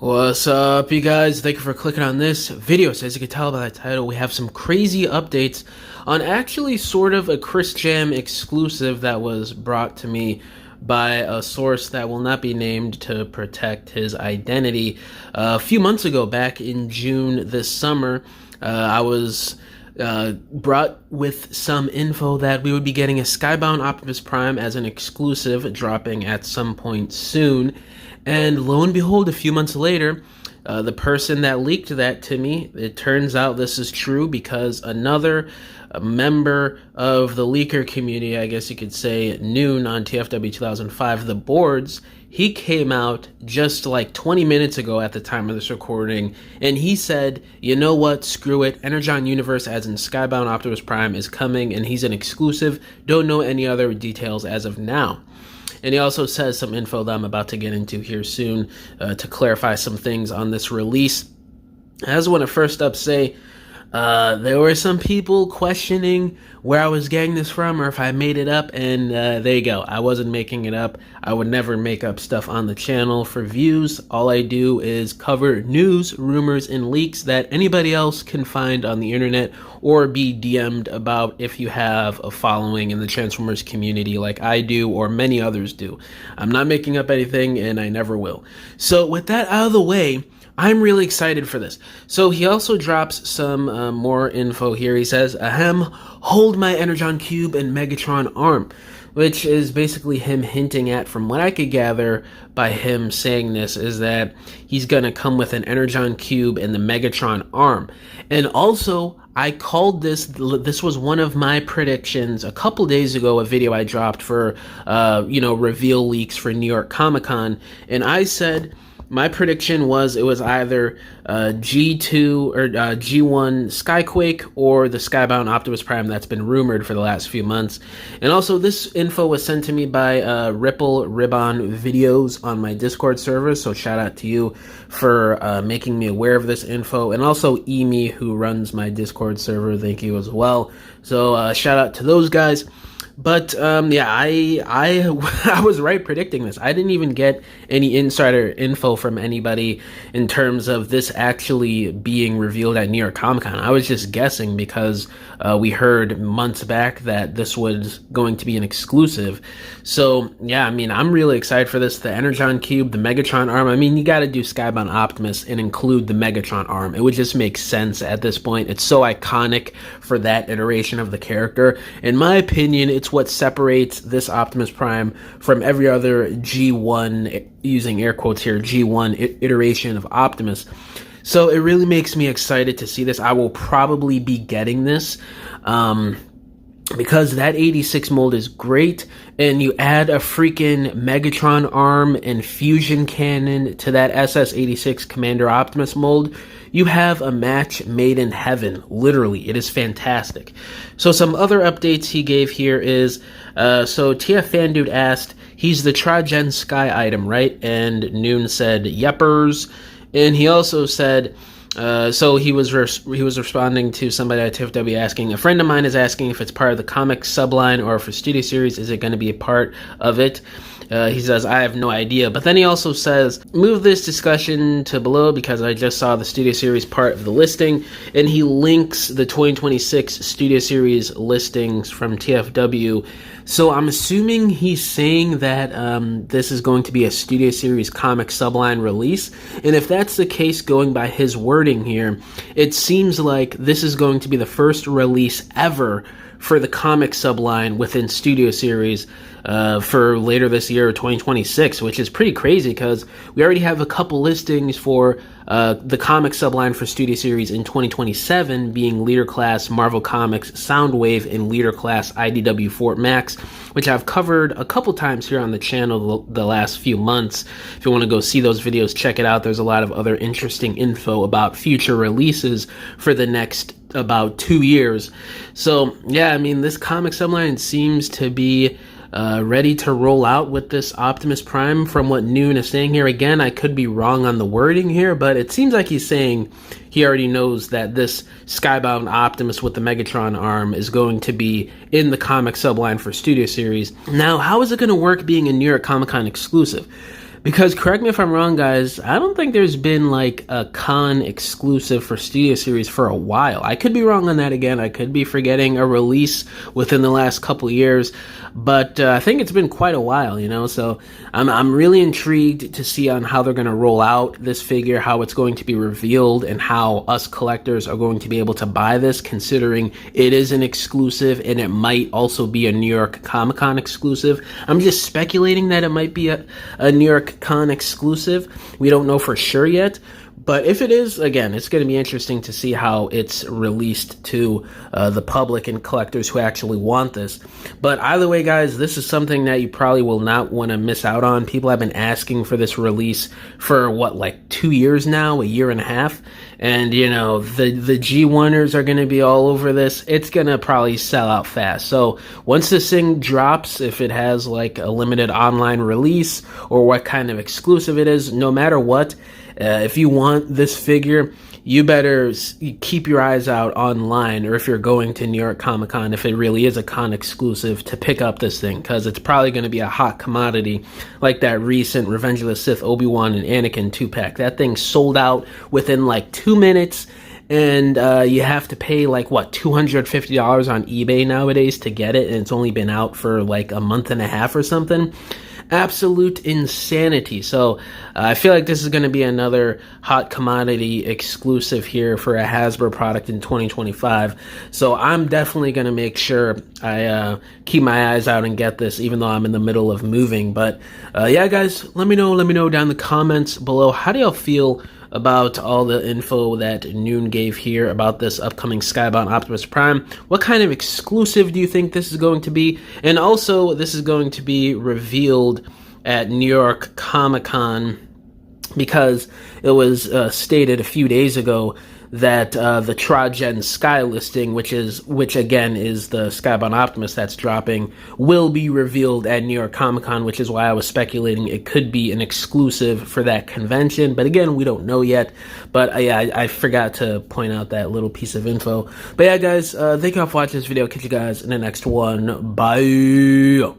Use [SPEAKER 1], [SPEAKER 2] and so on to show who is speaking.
[SPEAKER 1] What's up, you guys? Thank you for clicking on this video. So as you can tell by the title, we have some crazy updates on actually sort of a ChrisJaammm exclusive that was brought to me by a source that will not be named to protect his identity. A few months ago, back in June this summer, I was brought with some info that we would be getting a SKYBOUND Optimus Prime as an exclusive dropping at some point soon. And lo and behold, a few months later, the person that leaked that to me, it turns out this is true because another member of the leaker community, I guess you could say Noon on TFW 2005, the boards, he came out just like 20 minutes ago at the time of this recording, and he said, you know what, screw it, Energon Universe as in SKYBOUND Optimus Prime is coming, and he's an exclusive, don't know any other details as of now. And he also says some info that I'm about to get into here soon to clarify some things on this release. I just want to first up say, there were some people questioning where I was getting this from or if I made it up, and there you go. I wasn't making it up. I would never make up stuff on the channel for views. All I do is cover news, rumors, and leaks that anybody else can find on the internet or be DM'd about if you have a following in the Transformers community like I do or many others do. I'm not making up anything, and I never will. So with that out of the way, I'm really excited for this. So he also drops some more info here. He says, ahem, hold my Energon Cube and Megatron arm, which is basically him hinting at, from what I could gather by him saying this, is that he's going to come with an Energon Cube and the Megatron arm. And also, I called this was one of my predictions a couple days ago, a video I dropped for, reveal leaks for New York Comic Con, and I said, my prediction was it was either G2 or G1 Skyquake or the SKYBOUND Optimus Prime that's been rumored for the last few months. And also, this info was sent to me by Ripple Ribbon Videos on my Discord server, so shout out to you for making me aware of this info. And also Emi, who runs my Discord server, thank you as well. So shout out to those guys. But yeah, I was right predicting this. I didn't even get any insider info from anybody in terms of this actually being revealed at New York Comic Con. I was just guessing because we heard months back that this was going to be an exclusive. So yeah, I mean, I'm really excited for this. The Energon Cube, the Megatron arm. I mean, you got to do SKYBOUND Optimus and include the Megatron arm. It would just make sense at this point. It's so iconic for that iteration of the character. In my opinion, it's what separates this Optimus Prime from every other G1, using air quotes here, G1 iteration of Optimus. So it really makes me excited to see this. I will probably be getting this because that 86 mold is great, and you add a freaking Megatron arm and fusion cannon to that SS-86 Commander Optimus mold, you have a match made in heaven. Literally, it is fantastic. So some other updates he gave here is, so TF Fan Dude asked, he's the Tri-Gen Sky item, right? And Noon said, yeppers. And he also said, so he was responding to somebody at TFW asking, a friend of mine is asking if it's part of the comic subline or for studio series, is it going to be a part of it? He says, I have no idea. But then he also says, move this discussion to below because I just saw the studio series part of the listing. And he links the 2026 studio series listings from TFW. So I'm assuming he's saying that this is going to be a studio series comic subline release. And if that's the case, going by his wording here, it seems like this is going to be the first release ever for the comic subline within studio series for later this year, 2026, which is pretty crazy because we already have a couple listings for the comic subline for studio series in 2027, being Leader Class Marvel Comics Soundwave and Leader Class IDW Fort Max, which I've covered a couple times here on the channel the last few months. If you want to go see those videos, check it out. There's a lot of other interesting info about future releases for the next about 2 years. So yeah, I mean, this comic subline seems to be ready to roll out with this Optimus Prime from what Noon is saying here. Again, I could be wrong on the wording here, but it seems like he's saying he already knows that this SKYBOUND Optimus with the Megatron arm is going to be in the comic subline for studio series. Now, how is it going to work being a New York Comic Con exclusive? Because correct me if I'm wrong, guys, I don't think there's been like a con exclusive for Studio Series for a while. I could be wrong on that again. I could be forgetting a release within the last couple years, but I think it's been quite a while, you know. So I'm really intrigued to see on how they're going to roll out this figure, how it's going to be revealed, and how us collectors are going to be able to buy this, considering it is an exclusive and it might also be a New York Comic-Con exclusive. I'm just speculating that it might be a New York Con exclusive. We don't know for sure yet, but if it is, again, it's going to be interesting to see how it's released to the public and collectors who actually want this. But either way, guys, this is something that you probably will not want to miss out on. People have been asking for this release for, what, like 2 years now, a year and a half? And, you know, the G1ers are going to be all over this. It's going to probably sell out fast. So once this thing drops, if it has like a limited online release or what kind of exclusive it is, no matter what, if you want this figure, you better keep your eyes out online, or if you're going to New York Comic Con, if it really is a con exclusive, to pick up this thing, because it's probably going to be a hot commodity like that recent Revenge of the Sith Obi-Wan and Anakin 2-pack. That thing sold out within like 2 minutes, and you have to pay like, what, $250 on eBay nowadays to get it, and it's only been out for like a month and a half or something. Absolute insanity. So I feel like this is going to be another hot commodity exclusive here for a Hasbro product in 2025. So I'm definitely going to make sure I keep my eyes out and get this, even though I'm in the middle of moving. But yeah, guys, let me know down in the comments below. How do y'all feel about all the info that Noon gave here about this upcoming Skybound Optimus Prime? What kind of exclusive do you think this is going to be? And also, this is going to be revealed at New York Comic Con, because it was stated a few days ago that the Trogen Sky listing, which again is the Skybound Optimus that's dropping, will be revealed at New York Comic Con, which is why I was speculating it could be an exclusive for that convention. But again, we don't know yet. But yeah, I forgot to point out that little piece of info. But yeah, guys, thank you all for watching this video. Catch you guys in the next one. Bye.